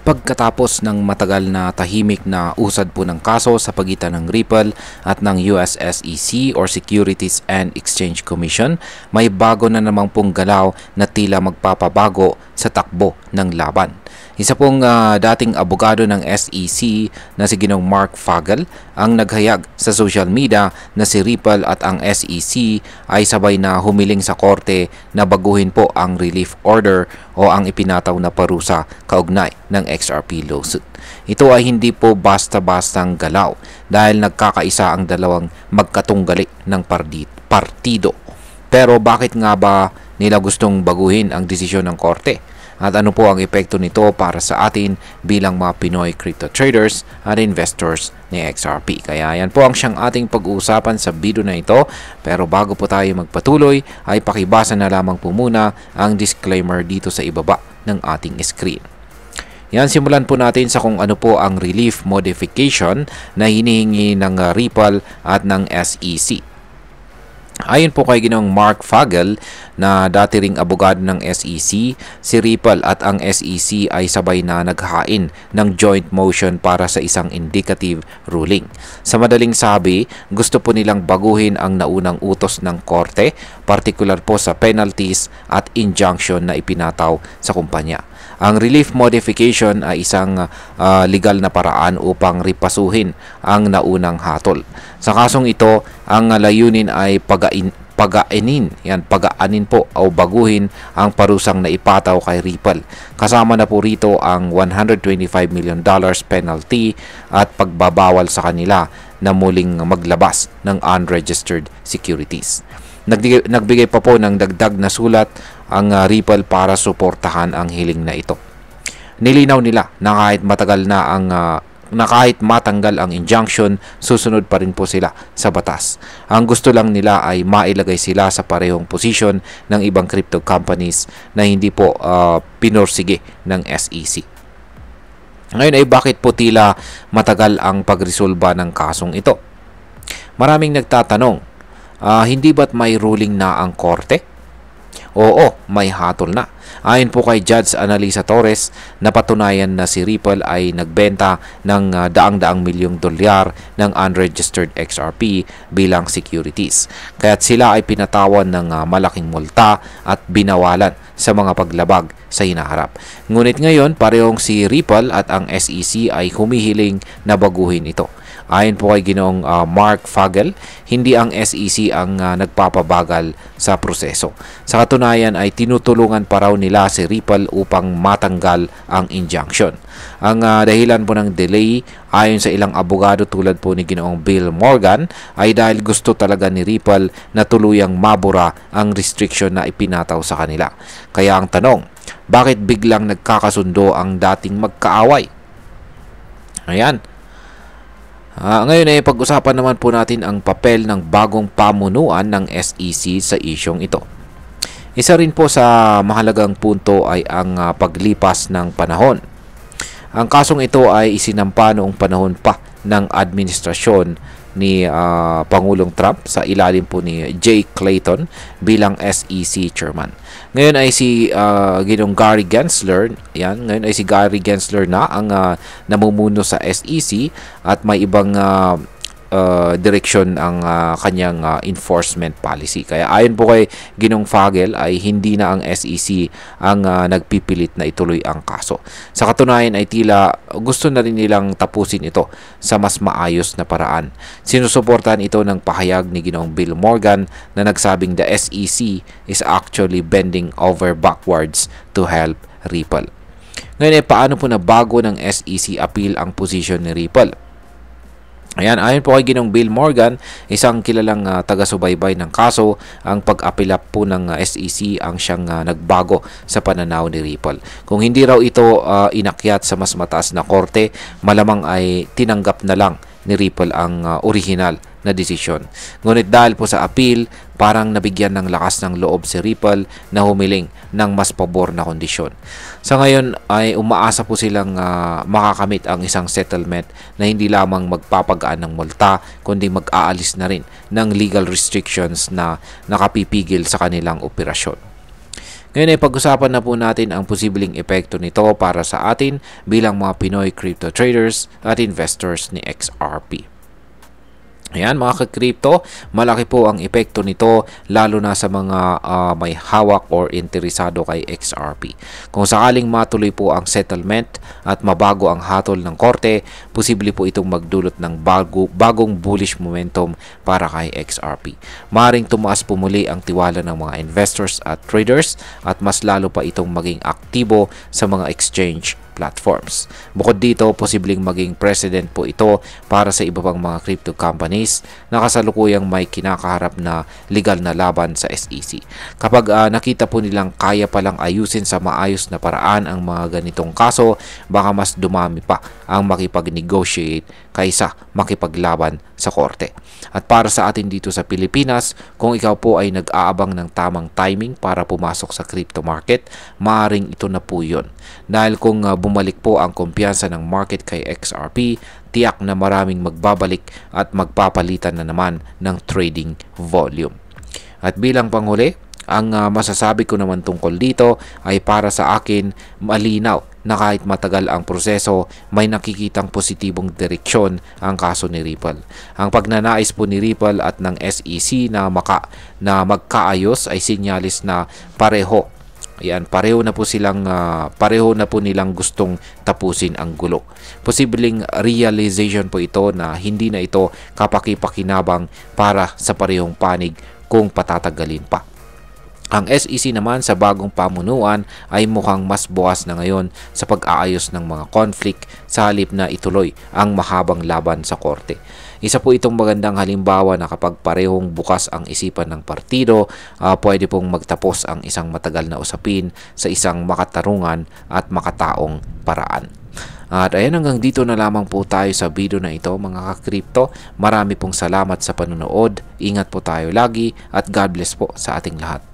Pagkatapos ng matagal na tahimik na usad po ng kaso sa pagitan ng Ripple at ng US SEC or Securities and Exchange Commission, may bago na namang pong galaw na tila magpapabago sa takbo ng laban. Isa pong dating abogado ng SEC na si Ginong Mark Fagel ang naghayag sa social media na si Ripple at ang SEC ay sabay na humiling sa korte na baguhin po ang relief order o ang ipinataw na parusa kaugnay ng XRP lawsuit. Ito ay hindi po basta-bastang galaw dahil nagkakaisa ang dalawang magkatunggali ng partido. Pero bakit nga ba nila gustong baguhin ang desisyon ng korte? At ano po ang epekto nito para sa atin bilang mga Pinoy crypto traders at investors ni XRP? Kaya yan po ang siyang ating pag-uusapan sa video na ito. Pero bago po tayo magpatuloy ay pakibasa na lamang po muna ang disclaimer dito sa ibaba ng ating screen. Yan, simulan po natin sa kung ano po ang relief modification na hinihingi ng Ripple at ng SEC. Ayon po kay Ginong Mark Fagel na dati ring abogado ng SEC, si Ripple at ang SEC ay sabay na naghain ng joint motion para sa isang indicative ruling. Sa madaling sabi, gusto po nilang baguhin ang naunang utos ng korte, partikular po sa penalties at injunction na ipinataw sa kumpanya. Ang relief modification ay isang legal na paraan upang ripasuhin ang naunang hatol. Sa kasong ito, ang layunin ay pagaanin po o baguhin ang parusang naipataw kay Ripple. Kasama na po rito ang $125 million penalty at pagbabawal sa kanila na muling maglabas ng unregistered securities. Nagbigay pa po ng dagdag na sulat ang Ripple para suportahan ang hiling na ito. Nilinaw nila na kahit matanggal ang injunction, susunod pa rin po sila sa batas. Ang gusto lang nila ay mailagay sila sa parehong posisyon ng ibang crypto companies na hindi po pinorsige ng SEC. Ngayon ay bakit po tila matagal ang pagresolba ng kasong ito? Maraming nagtatanong, hindi ba't may ruling na ang korte? Oo, may hatol na. Ayon po kay Judge Analisa Torres, napatunayan na si Ripple ay nagbenta ng daang-daang milyong dolyar ng unregistered XRP bilang securities. Kaya't sila ay pinatawan ng malaking multa at binawalan sa mga paglabag sa hinaharap. Ngunit ngayon, parehong si Ripple at ang SEC ay humihiling na baguhin ito. Ayon po kay Ginong Mark Fagel, hindi ang SEC ang nagpapabagal sa proseso. Sa katunayan ay tinutulungan pa raw nila si Ripple upang matanggal ang injunction. Ang dahilan po ng delay ayon sa ilang abogado tulad po ni Ginoong Bill Morgan ay dahil gusto talaga ni Ripple na tuluyang mabura ang restriction na ipinataw sa kanila. Kaya ang tanong, bakit biglang nagkakasundo ang dating magkaaway? Ayan. Ngayon ay pag-usapan naman po natin ang papel ng bagong pamunuan ng SEC sa isyong ito. Isa rin po sa mahalagang punto ay ang paglipas ng panahon. Ang kasong ito ay isinampa noong panahon pa ng administrasyon ni Pangulong Trump sa ilalim po ni Jay Clayton bilang SEC chairman. Ngayon ay si Ginong Gary Gensler, ngayon ay si Gary Gensler na ang namumuno sa SEC at may ibang direksyon ang kanyang enforcement policy. Kaya ayon po kay Ginong Fagel ay hindi na ang SEC ang nagpipilit na ituloy ang kaso. Sa katunayan ay tila gusto na rin nilang tapusin ito sa mas maayos na paraan. Sinusuportahan ito ng pahayag ni Ginong Bill Morgan na nagsabing the SEC is actually bending over backwards to help Ripple. Ngayon ay paano po na bago ng SEC appeal ang posisyon ni Ripple? Ayan, ayon po kay Ginong Bill Morgan, isang kilalang taga-subaybay ng kaso, ang pag-apela po ng SEC ang siyang nagbago sa pananaw ni Ripple. Kung hindi raw ito inakyat sa mas mataas na korte, malamang ay tinanggap na lang ni Ripple ang original na desisyon. Ngunit dahil po sa appeal, parang nabigyan ng lakas ng loob si Ripple na humiling ng mas pabor na kondisyon. Sa ngayon ay umaasa po silang makakamit ang isang settlement na hindi lamang magpapagaan ng multa kundi mag-aalis na rin ng legal restrictions na nakapipigil sa kanilang operasyon. Ngayon ay pag-usapan na po natin ang posibleng epekto nito para sa atin bilang mga Pinoy crypto traders at investors ni XRP. Ayan mga ka-crypto, malaki po ang epekto nito lalo na sa mga may hawak or interesado kay XRP. Kung sakaling matuloy po ang settlement at mabago ang hatol ng korte, posible po itong magdulot ng bagong bullish momentum para kay XRP. Maring tumaas po muli ang tiwala ng mga investors at traders at mas lalo pa itong maging aktibo sa mga exchange platforms. Bukod dito, posibleng maging precedent po ito para sa iba pang mga crypto companies na kasalukuyang may kinakaharap na legal na laban sa SEC. Kapag nakita po nilang kaya palang ayusin sa maayos na paraan ang mga ganitong kaso, baka mas dumami pa ang makipag-negotiate kaysa makipaglaban sa korte. At para sa atin dito sa Pilipinas, kung ikaw po ay nag-aabang ng tamang timing para pumasok sa crypto market, maaaring ito na po yun. Dahil kung bumalik po ang kumpiyansa ng market kay XRP, tiyak na maraming magbabalik at magpapalitan na naman ng trading volume. At bilang panghuli, ang masasabi ko naman tungkol dito ay para sa akin malinaw na kahit matagal ang proseso, may nakikitang positibong direksyon ang kaso ni Ripple. Ang pagnanais po ni Ripple at ng SEC na magkaayos ay sinyalis na pareho na po nilang gustong tapusin ang gulo. Posibleng realization po ito na hindi na ito kapaki-pakinabang para sa parehong panig kung patatagalin pa. Ang SEC naman sa bagong pamunuan ay mukhang mas bukas na ngayon sa pag-aayos ng mga conflict sa halip na ituloy ang mahabang laban sa korte. Isa po itong magandang halimbawa na kapag parehong bukas ang isipan ng partido, pwede pong magtapos ang isang matagal na usapin sa isang makatarungan at makataong paraan. At ayan, hanggang dito na lamang po tayo sa video na ito mga ka-crypto. Marami pong salamat sa panonood. Ingat po tayo lagi at God bless po sa ating lahat.